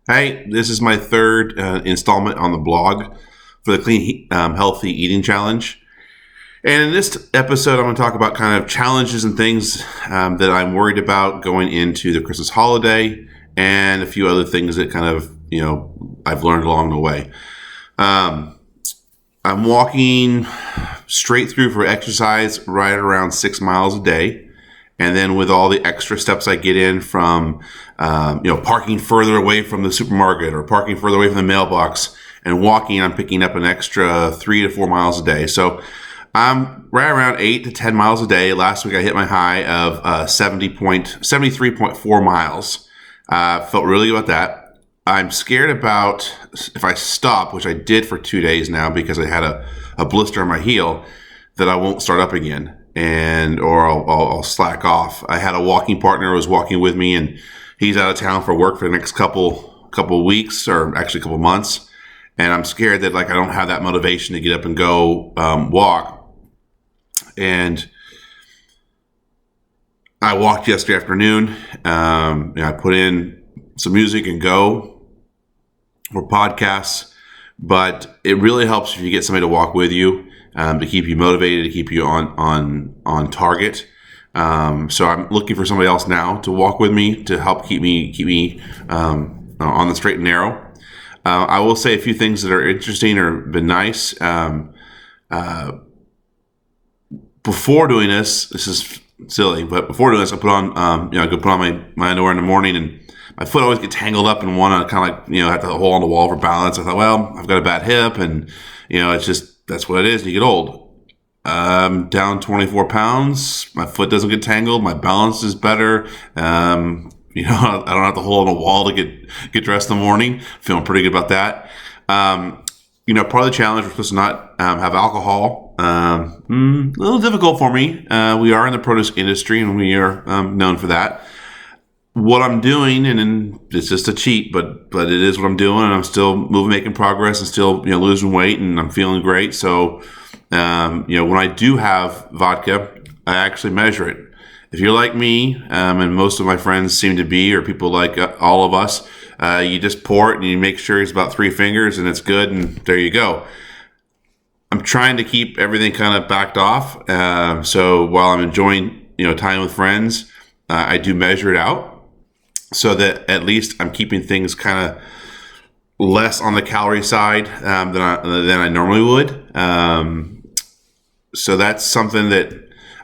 Hey, this is my third installment on the blog for the Clean Healthy Eating Challenge. And in this episode, I'm going to talk about kind of challenges and things that I'm worried about going into the Christmas holiday and a few other things that kind of, I've learned along the way. I'm walking straight through for exercise right around 6 miles a day. And then with all the extra steps I get in from, parking further away from the supermarket or parking further away from the mailbox and walking, I'm picking up an extra 3 to 4 miles a day. So I'm right around 8 to 10 miles a day. Last week I hit my high of 73.4 miles. Felt really good about that. I'm scared about if I stop, which I did for 2 days now because I had a blister on my heel, that I won't start up again. Or I'll slack off. I had a walking partner who was walking with me, and he's out of town for work for the next couple weeks, or actually a couple months. And I'm scared that I don't have that motivation to get up and go walk. And I walked yesterday afternoon. I put in some music and go or podcasts, but it really helps if you get somebody to walk with you. To keep you motivated, to keep you on target. So I'm looking for somebody else now to walk with me to help keep me on the straight and narrow. I will say a few things that are interesting or been nice. Before doing this is silly, but before doing this, I put on I go put on my underwear in the morning, and my foot always get tangled up in one. I kind of have to hold on the wall for balance. I thought, well, I've got a bad hip, and it's just. That's what it is. You get old. I'm down 24 pounds. My foot doesn't get tangled. My balance is better. I don't have to hold on a wall to get dressed in the morning. Feeling pretty good about that. Part of the challenge, we're supposed to not have alcohol. A little difficult for me. We are in the produce industry, and we are known for that. What I'm doing, and it's just a cheat, but it is what I'm doing, and I'm still making progress, and still losing weight, and I'm feeling great. So, when I do have vodka, I actually measure it. If you're like me, and most of my friends seem to be, or people like all of us, you just pour it and you make sure it's about 3 fingers, and it's good, and there you go. I'm trying to keep everything kind of backed off. So while I'm enjoying time with friends, I do measure it out, so that at least I'm keeping things kind of less on the calorie side than I normally would. So that's something that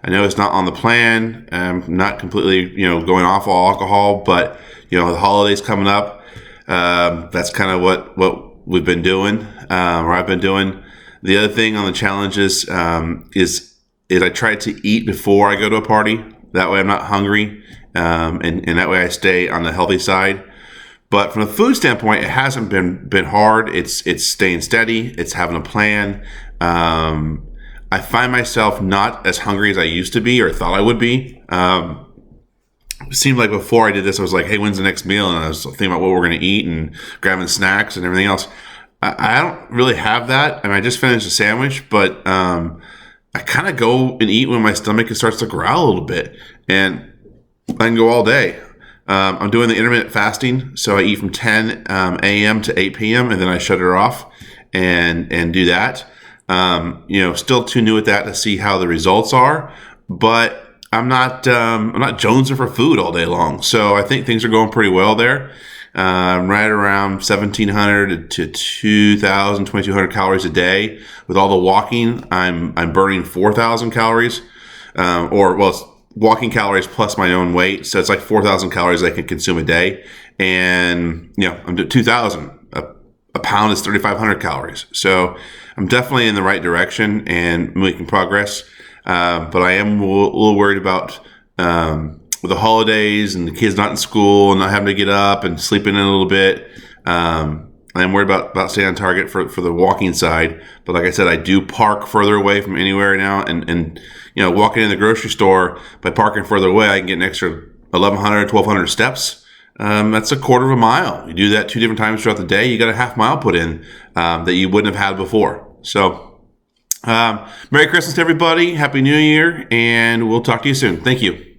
I know is not on the plan. I'm not completely going off all alcohol, but the holidays coming up. That's kind of what we've been doing, or I've been doing. The other thing on the challenges is I try to eat before I go to a party. That way I'm not hungry. And that way I stay on the healthy side. But from a food standpoint, it hasn't been hard. It's staying steady. It's having a plan. I find myself not as hungry as I used to be or thought I would be. It seemed like before I did this, I was like, hey, when's the next meal? And I was thinking about what we're going to eat and grabbing snacks and everything else. I don't really have that. And I just finished a sandwich, but I kind of go and eat when my stomach starts to growl a little bit. And I can go all day. I'm doing the intermittent fasting, so I eat from 10 a.m. to 8 p.m. and then I shut it off and do that. Still too new at that to see how the results are, but I'm not jonesing for food all day long. So I think things are going pretty well there. Right around 1,700 to 2,000, 2,200 calories a day. With all the walking, I'm burning 4,000 calories, it's walking calories plus my own weight. So it's like 4,000 calories I can consume a day. And, I'm doing 2,000. A pound is 3,500 calories. So I'm definitely in the right direction and making progress. But I am a little worried about with the holidays and the kids not in school and not having to get up and sleeping in a little bit. I'm worried about staying on target for the walking side. But like I said, I do park further away from anywhere now. And walking in the grocery store, by parking further away, I can get an extra 1,100, 1,200 steps. That's a quarter of a mile. You do that 2 different times throughout the day, you got a half mile put in that you wouldn't have had before. So Merry Christmas to everybody. Happy New Year. And we'll talk to you soon. Thank you.